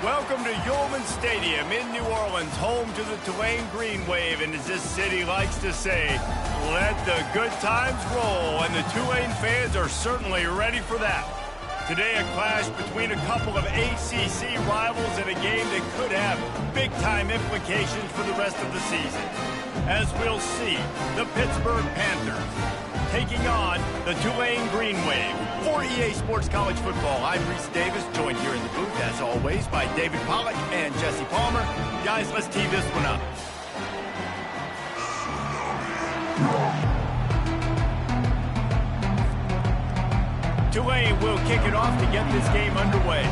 Welcome to Yulman Stadium in New Orleans, home to the Tulane Green Wave, and as this city likes to say, let the good times roll, and the Tulane fans are certainly ready for that. Today, a clash between a couple of ACC rivals in a game that could have big-time implications for the rest of the season. As we'll see, the Pittsburgh Panthers taking on the Tulane Green Wave. For EA Sports College Football, I'm Reese Davis, joined here in the booth, as always, by David Pollack and Jesse Palmer. Guys, let's tee this one up. Tulane will kick it off to get this game underway.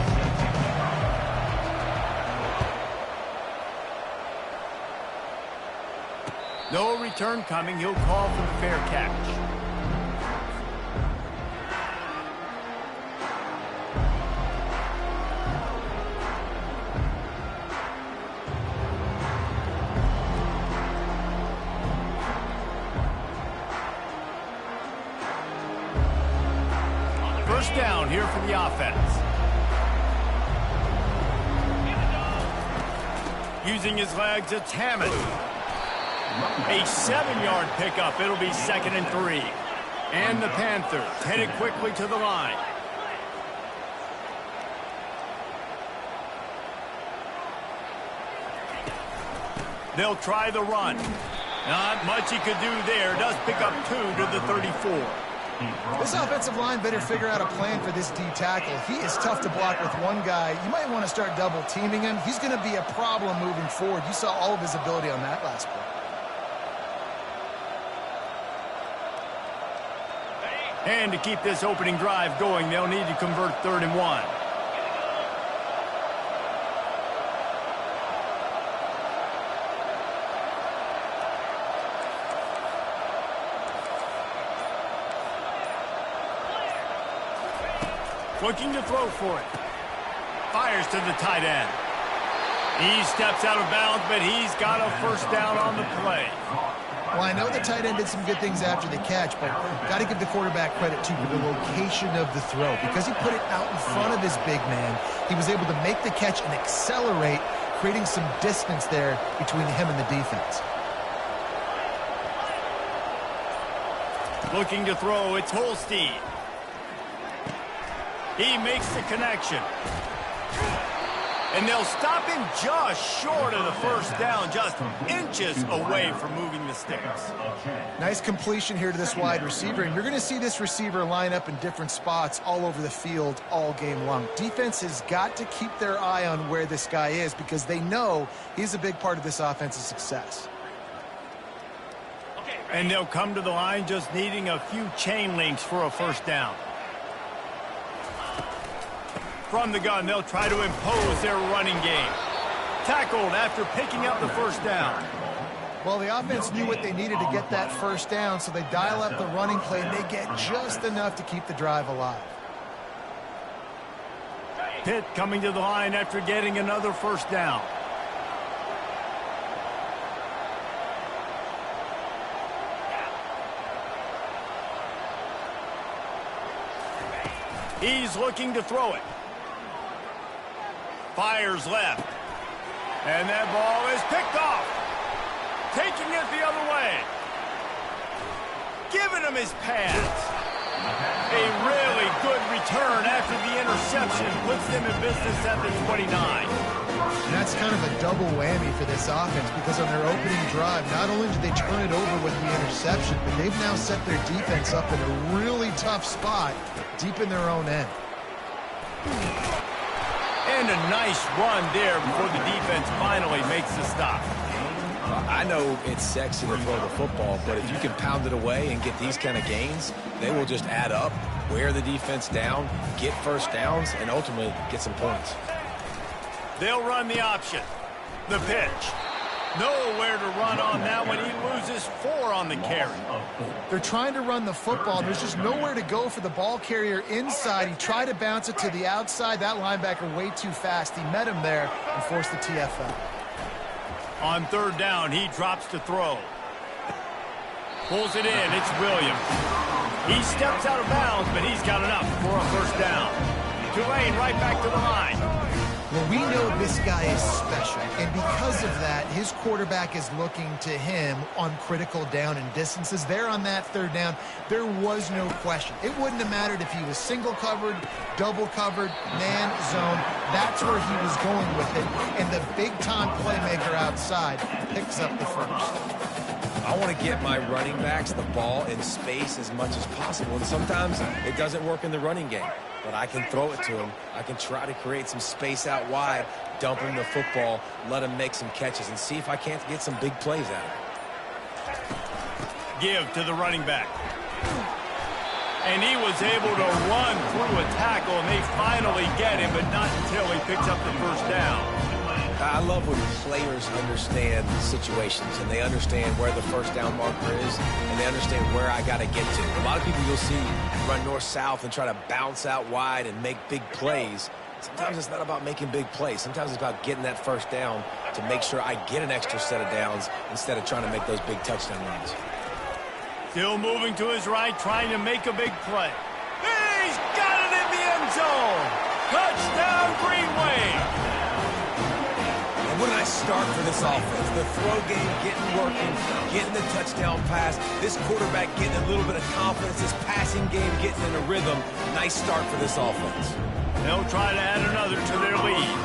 No return coming. He'll call for the fair catch. First down here for the offense. Using his legs, it's Hammond. A 7-yard pickup. It'll be 2nd and 3. And the Panthers headed quickly to the line. They'll try the run. Not much he could do there. Does pick up 2 to the 34. This offensive line better figure out a plan for this D tackle. He is tough to block with one guy. You might want to start double teaming him. He's going to be a problem moving forward. You saw all of his ability on that last play. And to keep this opening drive going, they'll need to convert 3rd and 1. Looking to throw for it. Fires to the tight end. He steps out of bounds, but he's got a first down on the play. Well, I know the tight end did some good things after the catch, but got to give the quarterback credit, too, for the location of the throw. Because he put it out in front of his big man, he was able to make the catch and accelerate, creating some distance there between him and the defense. Looking to throw, it's Holstein. He makes the connection. And they'll stop him just short of the first down, just inches away from moving the sticks. Nice completion here to this wide receiver, and you're going to see this receiver line up in different spots all over the field all game long. Defense has got to keep their eye on where this guy is because they know he's a big part of this offense's success. And they'll come to the line just needing a few chain links for a first down. From the gun, they'll try to impose their running game. Tackled after picking up the first down. Well, the offense knew what they needed to get that first down, so they dial up the running play, and they get just enough to keep the drive alive. Pitt coming to the line after getting another first down. He's looking to throw it. Fires left. And that ball is picked off. Taking it the other way. Giving him his pads. A really good return after the interception puts them in business at the 29. And that's kind of a double whammy for this offense because on their opening drive, not only did they turn it over with the interception, but they've now set their defense up in a really tough spot deep in their own end. And a nice run there before the defense finally makes the stop. I know it's sexy to throw the football, but if you can pound it away and get these kind of gains, they will just add up, wear the defense down, get first downs, and ultimately get some points. They'll run the option. The pitch. Nowhere to run on that one. He loses 4 on the carry. They're trying to run the football. There's just nowhere to go for the ball carrier inside. He tried to bounce it to the outside. That linebacker way too fast. He met him there and forced the TFL. On 3rd down, he drops to throw. Pulls it in. It's Williams. He steps out of bounds, but he's got enough for a first down. Tulane right back to the line. Well, we know this guy is special, and because of that, his quarterback is looking to him on critical down and distances. There on that third down, there was no question. It wouldn't have mattered if he was single covered, double covered, man, zone. That's where he was going with it, and the big-time playmaker outside picks up the first. I want to get my running backs the ball in space as much as possible, and sometimes it doesn't work in the running game. But I can throw it to him. I can try to create some space out wide, dump him the football, let him make some catches, and see if I can't get some big plays out of him. Give to the running back. And he was able to run through a tackle, and they finally get him, but not until he picks up the first down. I love when players understand situations, and they understand where the first down marker is, and they understand where I got to get to. A lot of people you'll see run north-south and try to bounce out wide and make big plays. Sometimes it's not about making big plays. Sometimes it's about getting that first down to make sure I get an extra set of downs instead of trying to make those big touchdown runs. Still moving to his right, trying to make a big play. He's got it in the end zone. Touchdown, Green Wave. When I start for this offense, the throw game working, getting the touchdown pass, this quarterback getting a little bit of confidence, this passing game getting in a rhythm. Nice start for this offense. They'll try to add another to their lead.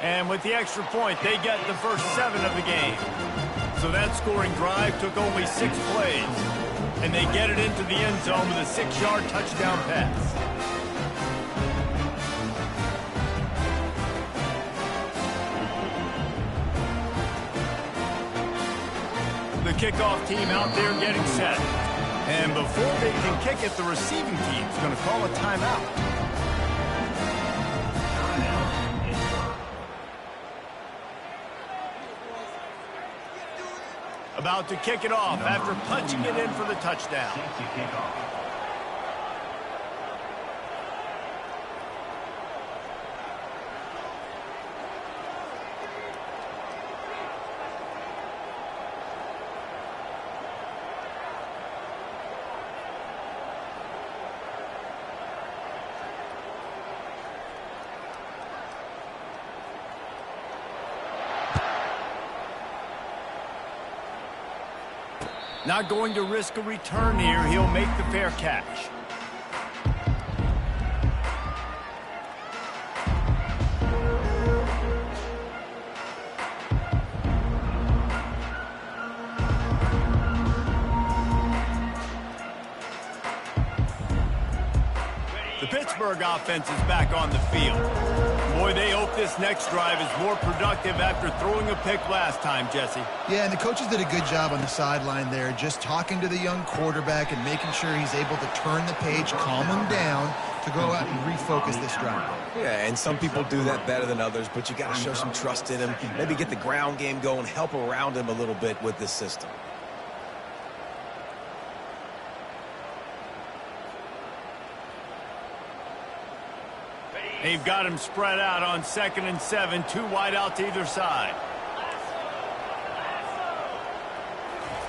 And with the extra point, they get the first 7 of the game. So that scoring drive took only 6 plays. And they get it into the end zone with a 6-yard touchdown pass. The kickoff team out there getting set. And before they can kick it, the receiving team's going to call a timeout. About to kick it off after punching it in for the touchdown. Not going to risk a return here. He'll make the fair catch. The Pittsburgh offense is back on the field. Boy, they hope this next drive is more productive after throwing a pick last time, Jesse. Yeah, and the coaches did a good job on the sideline there, just talking to the young quarterback and making sure he's able to turn the page, calm him down to go out and refocus this drive. Yeah, and some people do that better than others, but you got to show some trust in him, maybe get the ground game going, help around him a little bit with this system. They've got him spread out on 2nd and 7, 2 wide out to either side.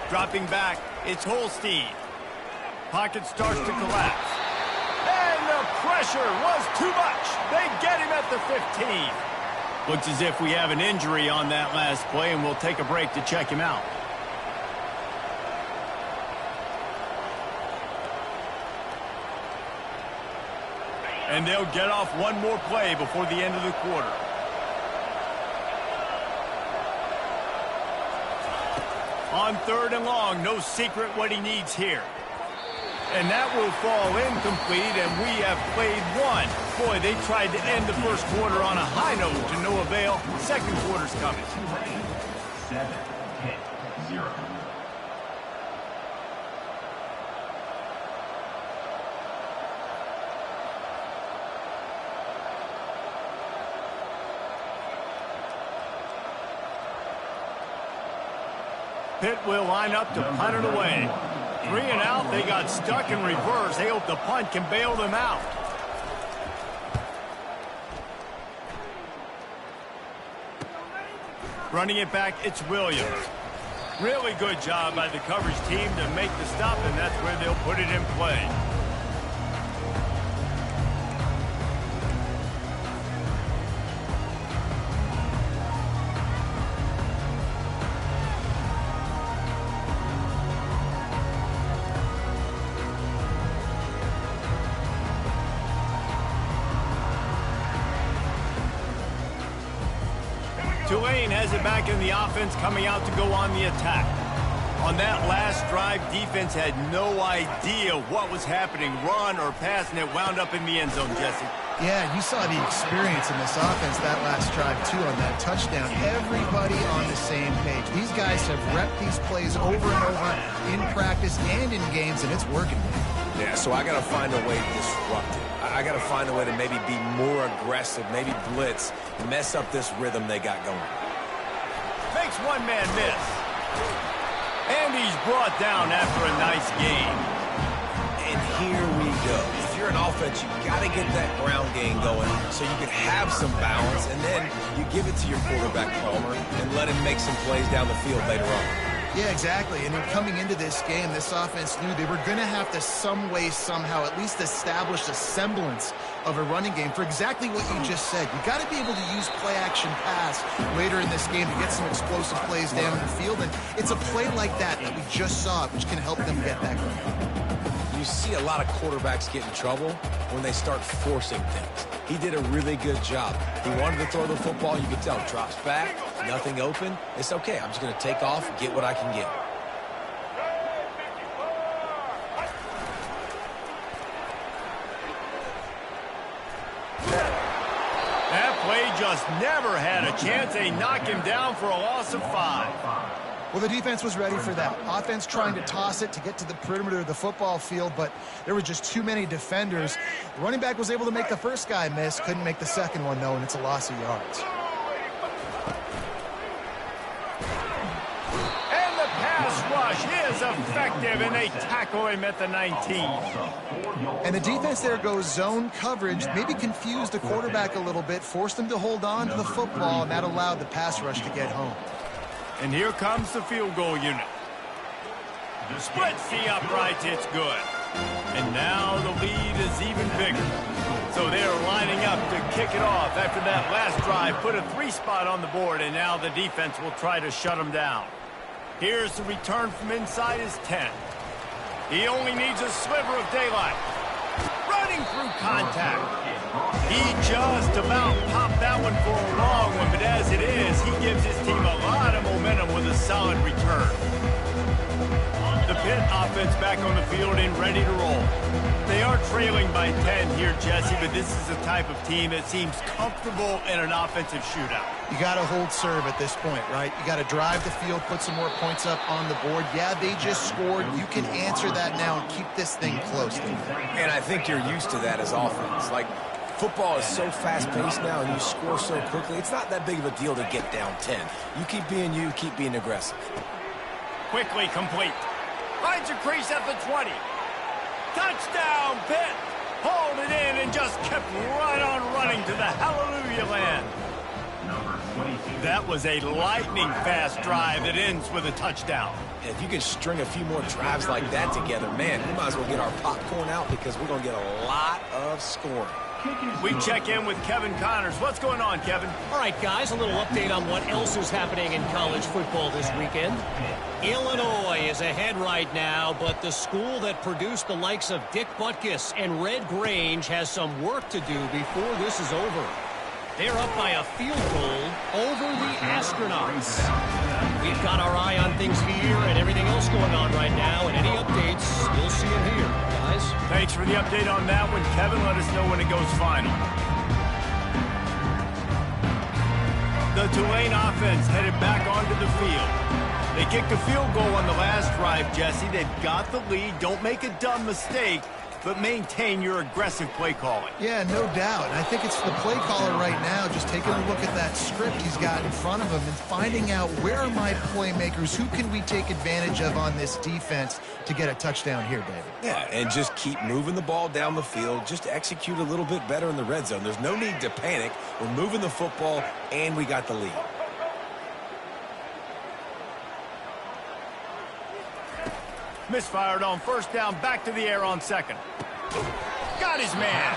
Dropping back, it's Holstein. Pocket starts to collapse. And the pressure was too much. They get him at the 15. Looks as if we have an injury on that last play, and we'll take a break to check him out. And they'll get off one more play before the end of the quarter. On 3rd and long, no secret what he needs here. And that will fall incomplete, and we have played 1. Boy, they tried to end the first quarter on a high note to no avail. Second quarter's coming. 7, 10, 0. Pitt will line up to punt it away. 3 and out, they got stuck in reverse. They hope the punt can bail them out. Running it back, it's Williams. Really good job by the coverage team to make the stop, and that's where they'll put it in play. Tulane has it back in the offense, coming out to go on the attack. On that last drive, defense had no idea what was happening, run or pass, and it wound up in the end zone, Jesse. Yeah, you saw the experience in this offense that last drive, too, on that touchdown. Everybody on the same page. These guys have repped these plays over and over in practice and in games, and it's working. Yeah, so I got to find a way to disrupt it. I got to find a way to maybe be more aggressive, maybe blitz, mess up this rhythm they got going. Makes one man miss. And he's brought down after a nice game. And here we go. If you're an offense, you got to get that ground game going so you can have some balance, and then you give it to your quarterback, Palmer, and let him make some plays down the field later on. Yeah, exactly. And then coming into this game, this offense knew they were going to have to some way, somehow, at least establish a semblance of a running game for exactly what you just said. You got to be able to use play-action pass later in this game to get some explosive plays down the field. And it's a play like that we just saw, which can help them get that going. You see a lot of quarterbacks get in trouble when they start forcing things. He did a really good job. He wanted to throw the football. You could tell. Drops back, nothing open. It's okay. I'm just going to take off, get what I can get. That play just never had a chance. They knock him down for a loss of 5. Well, the defense was ready for that. Offense trying to toss it to get to the perimeter of the football field, but there were just too many defenders. The running back was able to make the first guy miss, couldn't make the second one, though, and it's a loss of yards. And the pass rush is effective, and they tackle him at the 19. And the defense there goes zone coverage, maybe confused the quarterback a little bit, forced him to hold on to the football, and that allowed the pass rush to get home. And here comes the field goal unit. Splits the uprights, it's good. And now the lead is even bigger. So they're lining up to kick it off after that last drive. Put a 3 spot on the board, and now the defense will try to shut them down. Here's the return from inside his 10. He only needs a sliver of daylight. Running through contact. He just about popped that one for a long one, but as it is, he gives his team a lot of momentum with a solid return. The Pitt offense back on the field and ready to roll. They are trailing by 10 here, Jesse, but this is the type of team that seems comfortable in an offensive shootout. You got to hold serve at this point, right? You got to drive the field, put some more points up on the board. Yeah, they just scored. You can answer that now and keep this thing close. And I think you're used to that as offense. Like, football is so fast-paced now, and you score so quickly. It's not that big of a deal to get down 10. You keep being aggressive. Quickly complete. Finds a crease at the 20. Touchdown, Pitt. Hauled it in and just kept right on running to the hallelujah land. That was a lightning-fast drive that ends with a touchdown. If you can string a few more drives like that together, man, we might as well get our popcorn out because we're going to get a lot of scoring. We check in with Kevin Connors. What's going on, Kevin? All right, guys, a little update on what else is happening in college football this weekend. Illinois is ahead right now, but the school that produced the likes of Dick Butkus and Red Grange has some work to do before this is over. They're up by a field goal over the Astronauts. We've got our eye on things here and everything else going on right now, and any updates, you'll see them here, guys. Thanks for the update on that one, Kevin. Let us know when it goes final. The Tulane offense headed back onto the field. They kicked a field goal on the last drive, Jesse. They've got the lead. Don't make a dumb mistake, but maintain your aggressive play calling. Yeah, no doubt. And I think it's the play caller right now just taking a look at that script he's got in front of him and finding out where are my playmakers, who can we take advantage of on this defense to get a touchdown here, David. Yeah, and just keep moving the ball down the field. Just execute a little bit better in the red zone. There's no need to panic. We're moving the football, and we got the lead. Misfired on first down, back to the air on second. Got his man.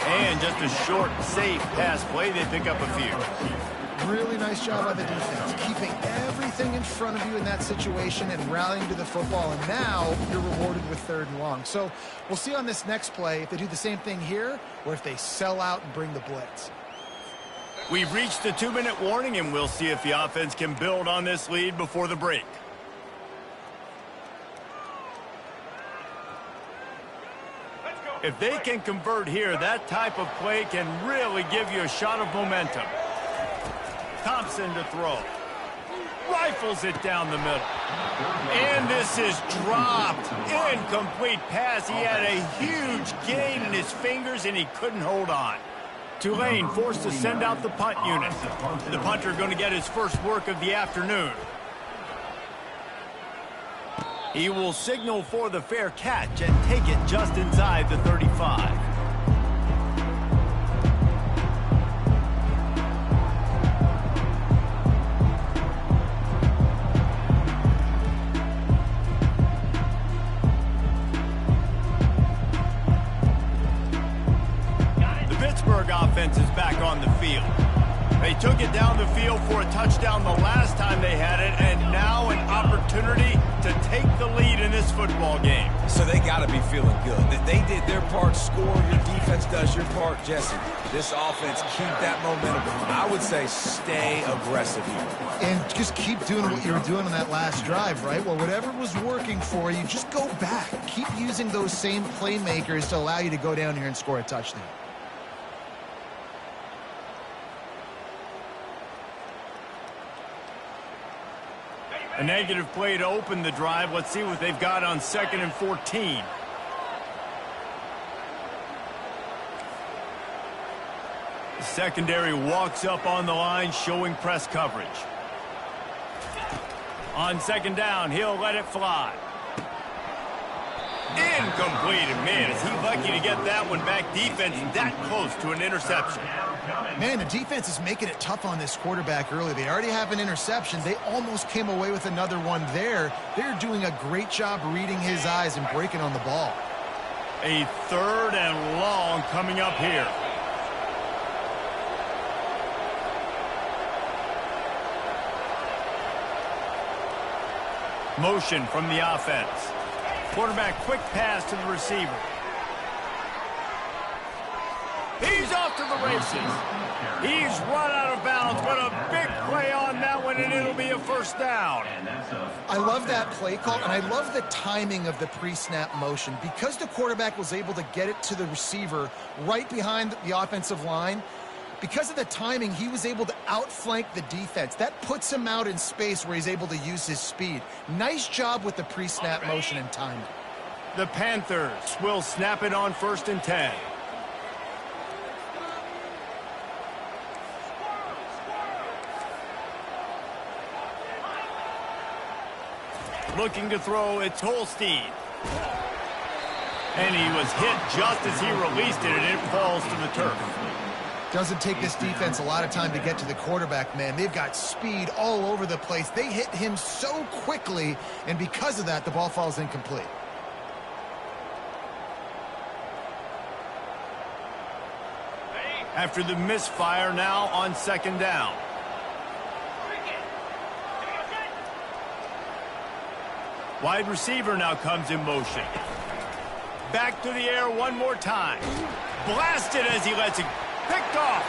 And just a short, safe pass play. They pick up a few. Really nice job by the defense, keeping everything in front of you in that situation and rallying to the football. And now you're rewarded with 3rd and long. So we'll see on this next play if they do the same thing here or if they sell out and bring the blitz. We've reached the 2-minute warning, and we'll see if the offense can build on this lead before the break. If they can convert here, that type of play can really give you a shot of momentum. Thompson to throw. Rifles it down the middle. And this is dropped. Incomplete pass. He had a huge gain in his fingers, and he couldn't hold on. Tulane forced to send out the punt unit. The punter going to get his first work of the afternoon. He will signal for the fair catch and take it just inside the 35. The Pittsburgh offense is back on the field. They took it down the field for a touchdown the last time they had it, and now an opportunity to take the lead in this football game. So they got to be feeling good. They did their part, score. Your defense does your part, Jesse. This offense, keep that momentum. I would say stay aggressive here. And just keep doing what you were doing on that last drive, right? Well, whatever was working for you, just go back. Keep using those same playmakers to allow you to go down here and score a touchdown. A negative play to open the drive. Let's see what they've got on 2nd and 14. The secondary walks up on the line, showing press coverage. On 2nd down, he'll let it fly. Incomplete. And man, is he lucky to get that one back. Defense that close to an interception. Man, the defense is making it tough on this quarterback early. They already have an interception. They almost came away with another one there. They're doing a great job reading his eyes and breaking on the ball. A 3rd and long coming up here. Motion from the offense. Quarterback quick pass to the receiver. He's off to the races. He's run out of bounds, but a big play on that one, and it'll be a first down. I love that play call, and I love the timing of the pre-snap motion. Because the quarterback was able to get it to the receiver right behind the offensive line, because of the timing, he was able to outflank the defense. That puts him out in space where he's able to use his speed. Nice job with the pre-snap motion and timing. The Panthers will snap it on 1st and 10. Looking to throw, it's Holstein. And he was hit just as he released it, and it falls to the turf. Doesn't take this defense a lot of time to get to the quarterback, man. They've got speed all over the place. They hit him so quickly, and because of that, the ball falls incomplete. After the misfire, now on 2nd down. Wide receiver now comes in motion. Back to the air one more time. Blasted as he lets it. Picked off.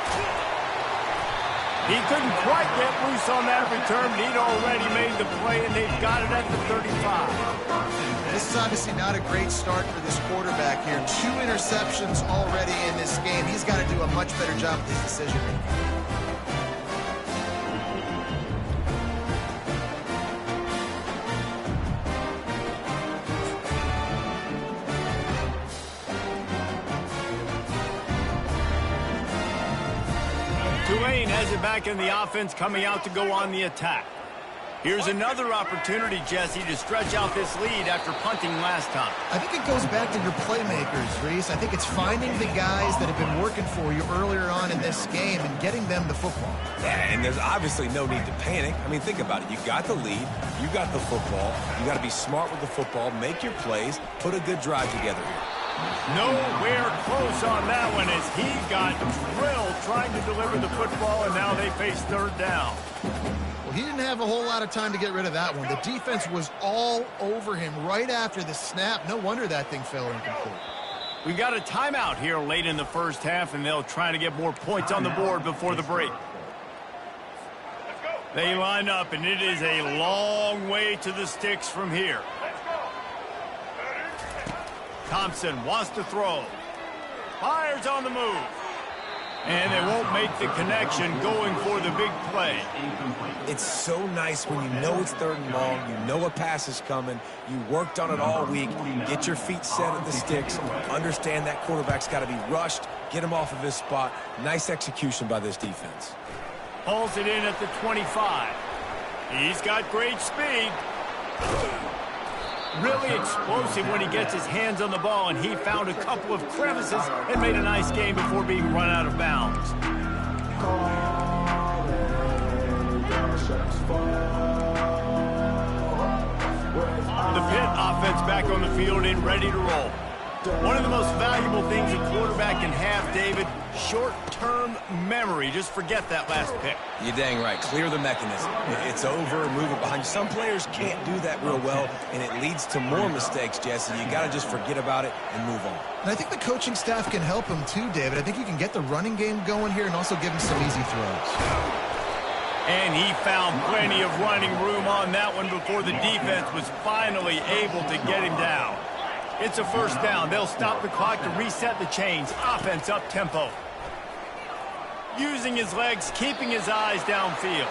He couldn't quite get loose on that return, but he'd already made the play, and they've got it at the 35. This is obviously not a great start for this quarterback here. 2 interceptions already in this game. He's got to do a much better job with his decision-making. Tulane has it back in the offense, coming out to go on the attack. Here's another opportunity, Jesse, to stretch out this lead after punting last time. I think it goes back to your playmakers, Reese. I think it's finding the guys that have been working for you earlier on in this game and getting them the football. Yeah, and there's obviously no need to panic. I mean, think about it. You got the lead. You got the football. You got to be smart with the football, make your plays, put a good drive together here. Nowhere close on that one as he got drilled trying to deliver the football, and now they face third down. Well, he didn't have a whole lot of time to get rid of that one. The defense was all over him right after the snap. No wonder that thing fell incomplete. We got a timeout here late in the first half, and they'll try to get more points on the board before the break. They line up, and it is a long way to the sticks from here. Thompson wants to throw. Fires on the move. And they won't make the connection going for the big play. It's so nice when you know it's third and long, you know a pass is coming, you worked on it all week, get your feet set at the sticks, understand that quarterback's got to be rushed, get him off of his spot. Nice execution by this defense. Pulls it in at the 25. He's got great speed. Really explosive when he gets his hands on the ball, and he found a couple of crevices and made a nice game before being run out of bounds. The Pitt offense back on the field and ready to roll. One of the most valuable things a quarterback can have, David, short-term memory. Just forget that last pick. You're dang right. Clear the mechanism. It's over, move it behind you. Some players can't do that real well, and it leads to more mistakes, Jesse. You got to just forget about it and move on. And I think the coaching staff can help him too, David. I think you can get the running game going here and also give him some easy throws. And he found plenty of running room on that one before the defense was finally able to get him down. It's a first down. They'll stop the clock to reset the chains. Offense up tempo. Using his legs, keeping his eyes downfield.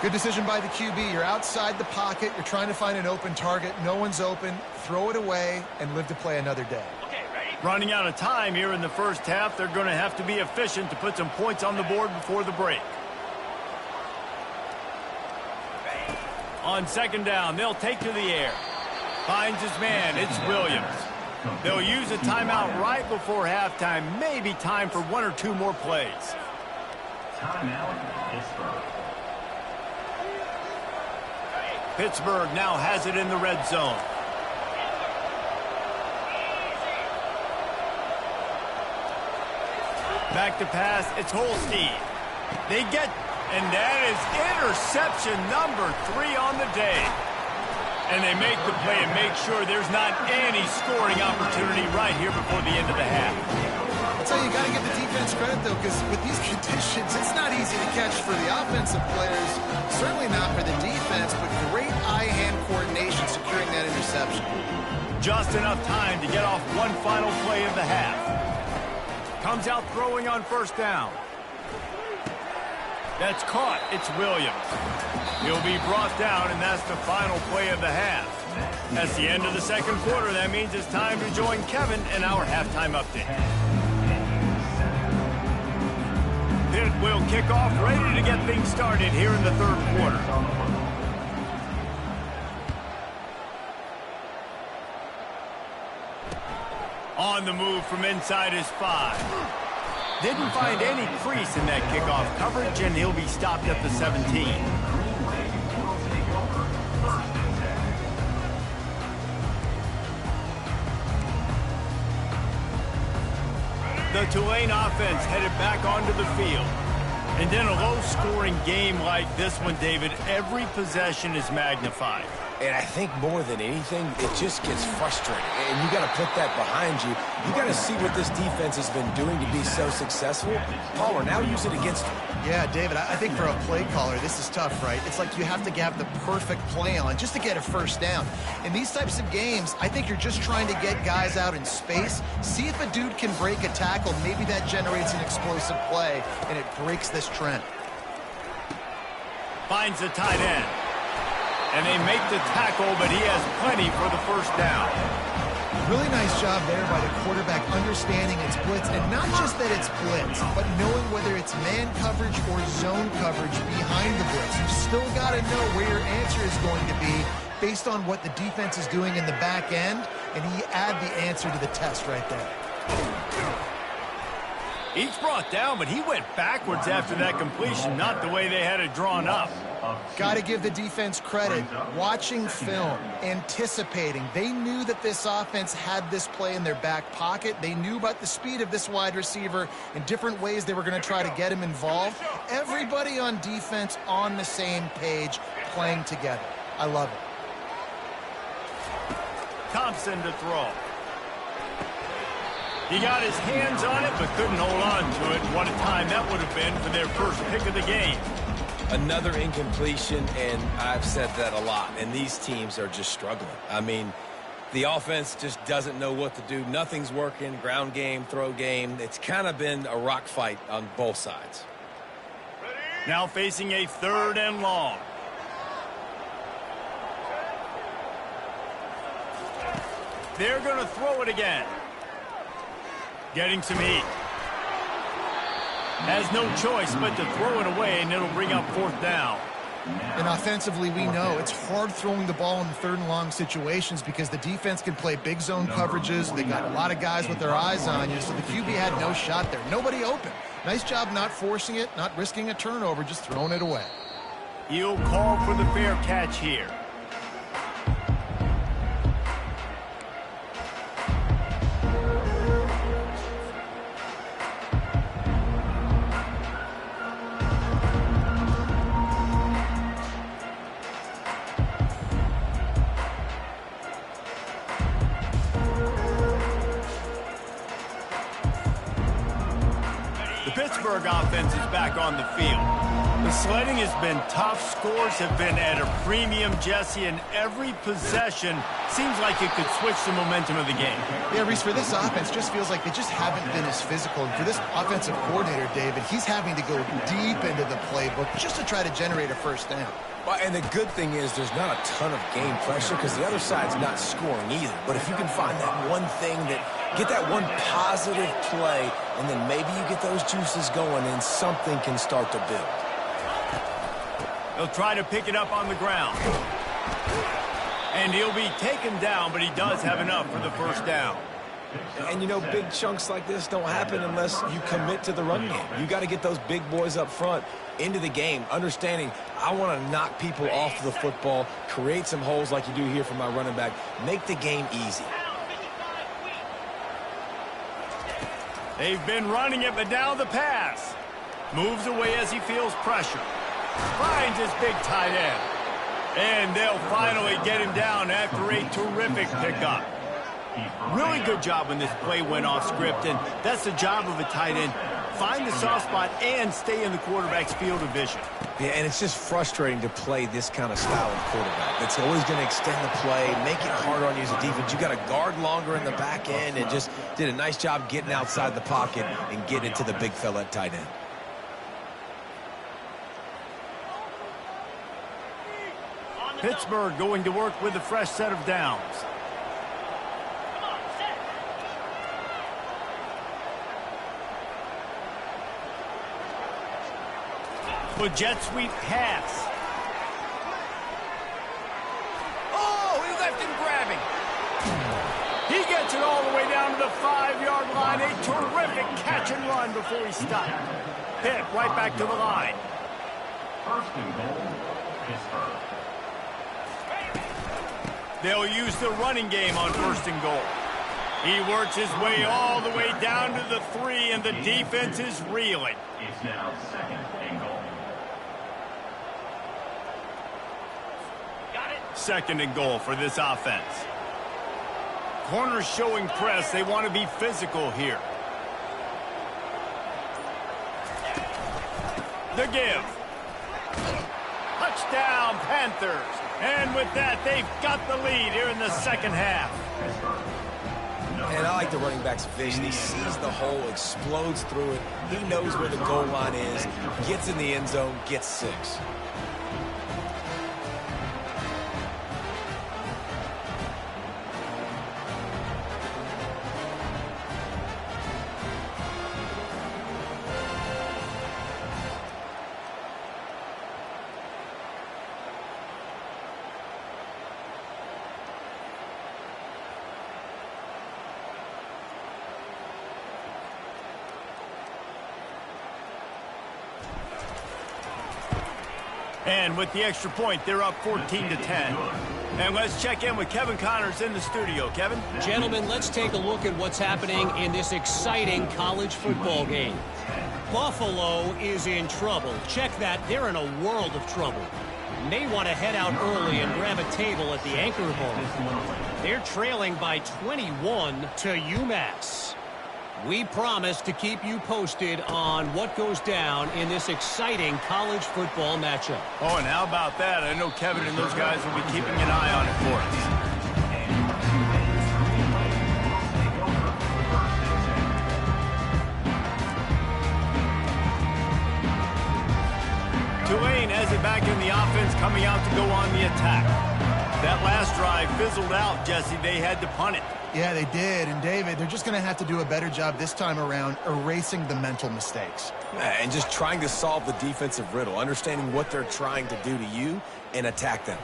Good decision by the QB. You're outside the pocket. You're trying to find an open target. No one's open. Throw it away and live to play another day. Running out of time here in the first half. They're going to have to be efficient to put some points on the board before the break. On second down, they'll take to the air. Finds his man. It's Williams. They'll use a timeout right before halftime. Maybe time for one or two more plays. Timeout, Pittsburgh. Pittsburgh now has it in the red zone. Back to pass. It's Holstein. They get, and that is interception number 3 on the day. And they make the play and make sure there's not any scoring opportunity right here before the end of the half. I'll tell you, you got to give the defense credit, though, because with these conditions, it's not easy to catch for the offensive players. Certainly not for the defense, but great eye-hand coordination securing that interception. Just enough time to get off one final play of the half. Comes out throwing on first down. That's caught. It's Williams. He'll be brought down, and that's the final play of the half. That's the end of the second quarter. That means it's time to join Kevin in our halftime update. Pitt will kick off, ready to get things started here in the third quarter. On the move from inside his 5. Didn't find any crease in that kickoff coverage, and he'll be stopped at the 17. The Tulane offense headed back onto the field. And in a low-scoring game like this one, David, every possession is magnified. And I think more than anything, it just gets frustrating. And you got to put that behind you. You got to see what this defense has been doing to be so successful. Pollard, now use it against them. Yeah, David, I think for a play caller, this is tough, right? It's like you have to have the perfect play on just to get a first down. In these types of games, I think you're just trying to get guys out in space, see if a dude can break a tackle. Maybe that generates an explosive play, and it breaks this trend. Finds the tight end. And they make the tackle, but he has plenty for the first down. Really nice job there by the quarterback understanding it's blitz, and not just that it's blitz, but knowing whether it's man coverage or zone coverage behind the blitz. You've still got to know where your answer is going to be based on what the defense is doing in the back end, and he add the answer to the test right there. He's brought down, but he went backwards after that completion, not the way they had it drawn up. Got to give the defense credit. Watching film, anticipating. They knew that this offense had this play in their back pocket. They knew about the speed of this wide receiver and different ways they were going to try to get him involved. Everybody on defense on the same page, playing together. I love it. Thompson to throw. He got his hands on it, but couldn't hold on to it. What a time that would have been for their first pick of the game. Another incompletion, and I've said that a lot, and these teams are just struggling. I mean, the offense just doesn't know what to do. Nothing's working, ground game, throw game. It's kind of been a rock fight on both sides. Now facing a 3rd and long. They're going to throw it again. Getting some heat. Has no choice but to throw it away, and it'll bring up 4th down. And offensively, we know it's hard throwing the ball in the 3rd and long situations because the defense can play big zone coverages. They got a lot of guys with their eyes on you, so the QB had no shot there. Nobody open. Nice job not forcing it, not risking a turnover, just throwing it away. He'll call for the fair catch here. Pittsburgh offense is back on the field. The sledding has been tough. Scores have been at a premium, Jesse, and every possession seems like it could switch the momentum of the game. Yeah, Reese, for this offense, just feels like they just haven't been as physical. And for this offensive coordinator, David, he's having to go deep into the playbook just to try to generate a first down. Well, and the good thing is there's not a ton of game pressure because the other side's not scoring either. But if you can find that one thing get that one positive play, and then maybe you get those juices going and something can start to build. He'll try to pick it up on the ground. And he'll be taken down, but he does have enough for the first down. And, you know, big chunks like this don't happen unless you commit to the run game. You got to get those big boys up front into the game, understanding I want to knock people off the football, create some holes like you do here for my running back, make the game easy. They've been running it, but now the pass. Moves away as he feels pressure. Finds his big tight end. And they'll finally get him down after a terrific pickup. Really good job when this play went off script, and that's the job of a tight end. Find the soft spot and stay in the quarterback's field of vision. Yeah, and it's just frustrating to play this kind of style of quarterback. It's always going to extend the play, make it harder on you as a defense. You got to guard longer in the back end, and just did a nice job getting outside the pocket and getting to the big fella at tight end. Pittsburgh going to work with a fresh set of downs. With jet sweep pass. Oh, he left him grabbing. He gets it all the way down to the 5-yard line. A terrific catch and run before he stopped. Hit right back to the line. 1st and goal, Pittsburgh. They'll use the running game on 1st and goal. He works his way all the way down to the 3, and the defense is reeling. It's now 2nd and goal. 2nd and goal for this offense. Corners showing press. They want to be physical here. The give. Touchdown, Panthers. And with that, they've got the lead here in the 2nd half. And I like the running back's vision. He sees the hole, explodes through it. He knows where the goal line is, gets in the end zone, gets 6. And with the extra point, they're up 14-10. And let's check in with Kevin Connors in the studio. Kevin? Gentlemen, let's take a look at what's happening in this exciting college football game. Buffalo is in trouble. Check that. They're in a world of trouble. May want to head out early and grab a table at the Anchor Hall. They're trailing by 21 to UMass. We promise to keep you posted on what goes down in this exciting college football matchup. Oh, and how about that? I know Kevin and those guys will be keeping an eye on it for us. Tulane has it back in the offense, coming out to go on the attack. That last drive fizzled out, Jesse. They had to punt it. Yeah, they did. And, David, they're just going to have to do a better job this time around erasing the mental mistakes. And just trying to solve the defensive riddle, understanding what they're trying to do to you and attack them.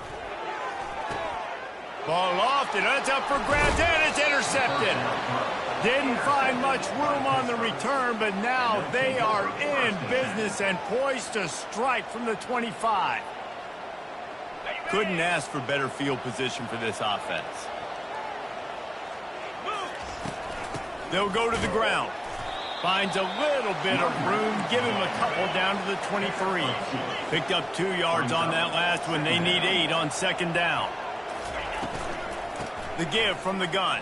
Ball lofted. That's up for grabs, and it's intercepted. Didn't find much room on the return, but now they are in business and poised to strike from the 25. Couldn't ask for better field position for this offense. They'll go to the ground. Finds a little bit of room. Give him a couple down to the 23. Picked up 2 yards on that last one. They need 8 on second down. The give from the gun.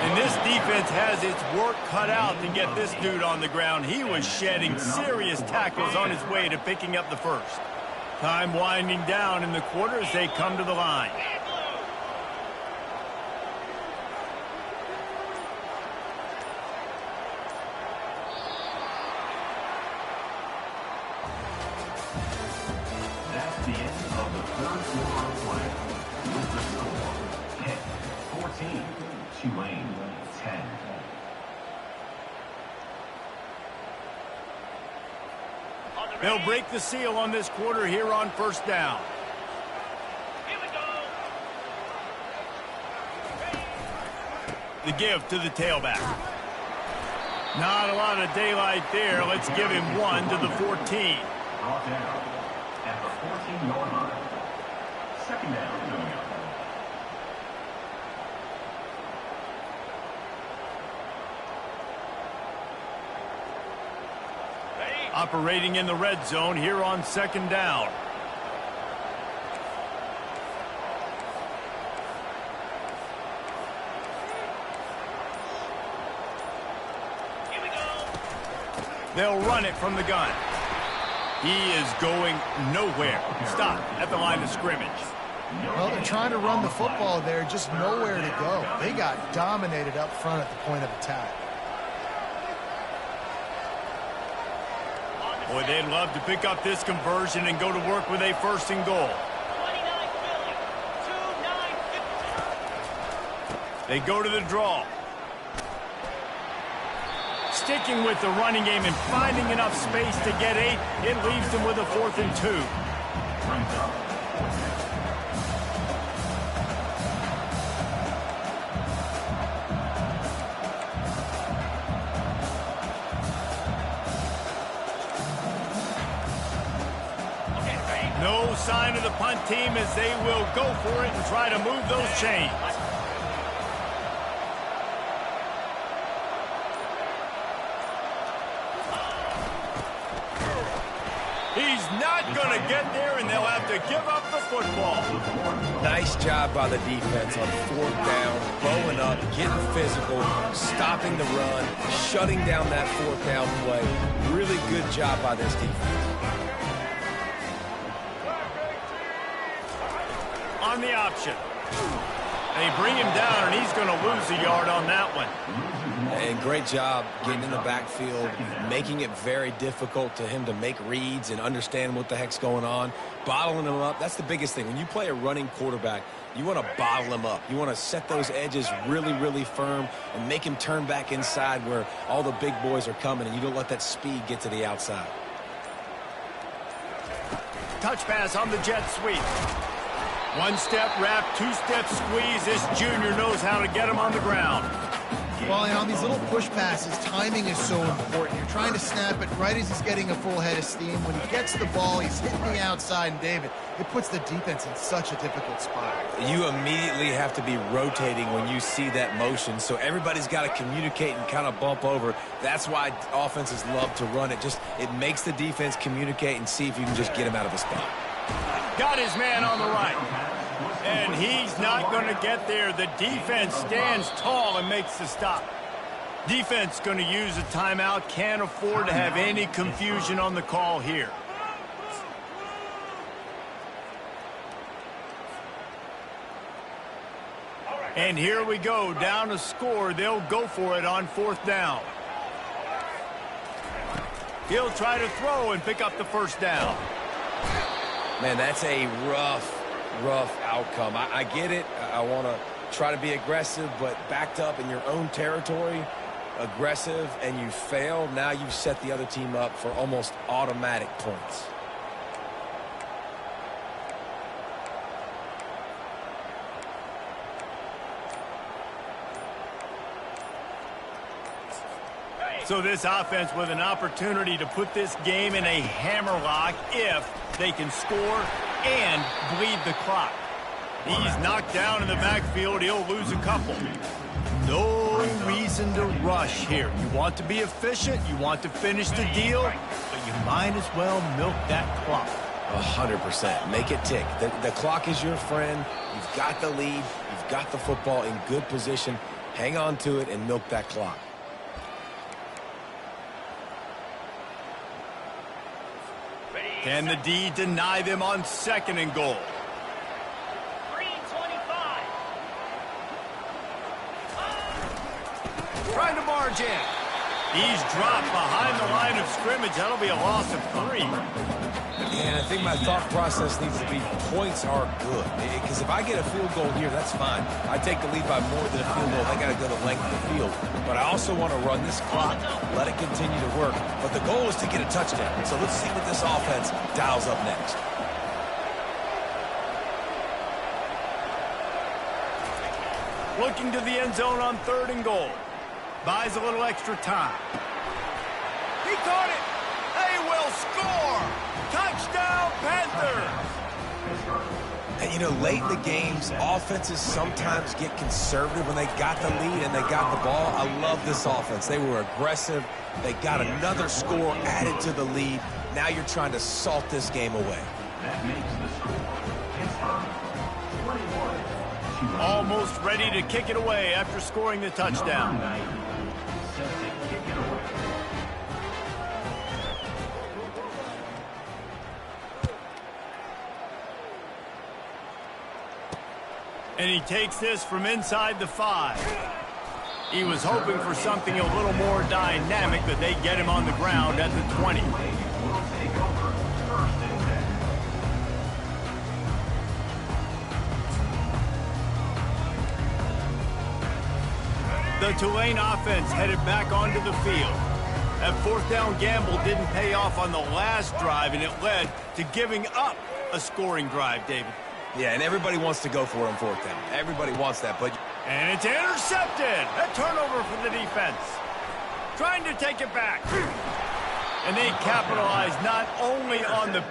And this defense has its work cut out to get this dude on the ground. He was shedding serious tackles on his way to picking up the first. Time winding down in the quarter as they come to the line. That's the end of the third quarter of play. With the score, Pitt 14, Tulane 10. They'll break the seal on this quarter here on first down. Here we go. The give to the tailback. Not a lot of daylight there. Let's give him 1 to the 14. Brought down at the 14-yard line. Second down coming up. Operating in the red zone here on second down. Here we go. They'll run it from the gun. He is going nowhere. Stop at the line of scrimmage. Well, they're trying to run the football there, just nowhere to go. They got dominated up front at the point of attack. Boy, they'd love to pick up this conversion and go to work with a first and goal. 29 Philly. 2-9. They go to the draw. Sticking with the running game and finding enough space to get 8, it leaves them with a 4th and 2. Brings up. No sign of the punt team as they will go for it and try to move those chains. He's not going to get there, and they'll have to give up the football. Nice job by the defense on fourth down, bowing up, getting physical, stopping the run, shutting down that fourth down play. Really good job by this defense. On the option. They bring him down, and he's going to lose a yard on that one. And great job getting in the backfield, making it very difficult to him to make reads and understand what the heck's going on, bottling him up. That's the biggest thing. When you play a running quarterback, you want to bottle him up. You want to set those edges really, really firm and make him turn back inside where all the big boys are coming, and you don't let that speed get to the outside. Touch pass on the jet sweep. One step wrap, 2 step squeeze. This junior knows how to get him on the ground. Well, and on these little push passes, timing is so important. You're trying to snap it right as he's getting a full head of steam. When he gets the ball, he's hitting the outside, and David, it puts the defense in such a difficult spot. You immediately have to be rotating when you see that motion, so everybody's got to communicate and kind of bump over. That's why offenses love to run it. It makes the defense communicate and see if you can just get him out of a spot. Got his man on the right. And he's not going to get there. The defense stands tall and makes the stop. Defense going to use a timeout. Can't afford to have any confusion on the call here. And here we go. Down a score. They'll go for it on 4th down. He'll try to throw and pick up the first down. Man, that's a rough outcome. I get it. I want to try to be aggressive, but backed up in your own territory, aggressive, and you fail. Now you've set the other team up for almost automatic points. So this offense with an opportunity to put this game in a hammerlock if they can score and bleed the clock. He's knocked down in the backfield. He'll lose a couple. No reason to rush here. You want to be efficient. You want to finish the deal, but you might as well milk that clock. 100%. Make it tick. The clock is your friend. You've got the lead. You've got the football in good position. Hang on to it and milk that clock. Can the D deny them on 2nd and goal? 3:25. Trying to barge in. He's dropped behind the line of scrimmage. That'll be a loss of 3. And I think my thought process needs to be points are good. Because if I get a field goal here, that's fine. I take the lead by more than a field goal. I got to go the length of the field. But I also want to run this clock, let it continue to work. But the goal is to get a touchdown. So let's see what this offense dials up next. Looking to the end zone on 3rd and goal. Buys a little extra time. He caught it. They will score. Touchdown, Panthers. And, you know, late in the games, offenses sometimes get conservative when they got the lead and they got the ball. I love this offense. They were aggressive. They got another score added to the lead. Now you're trying to salt this game away. That makes the score Pittsburgh 21. Almost ready to kick it away after scoring the touchdown. Set to kick it away. And he takes this from inside the 5. He was hoping for something a little more dynamic, but they get him on the ground at the 20. Will take over 1st and 10. The Tulane offense headed back onto the field. That 4th down gamble didn't pay off on the last drive, and it led to giving up a scoring drive, David. Yeah, and everybody wants to go for it on 4th down. Everybody wants that, but... And it's intercepted. A turnover for the defense. Trying to take it back. And they capitalize not only on the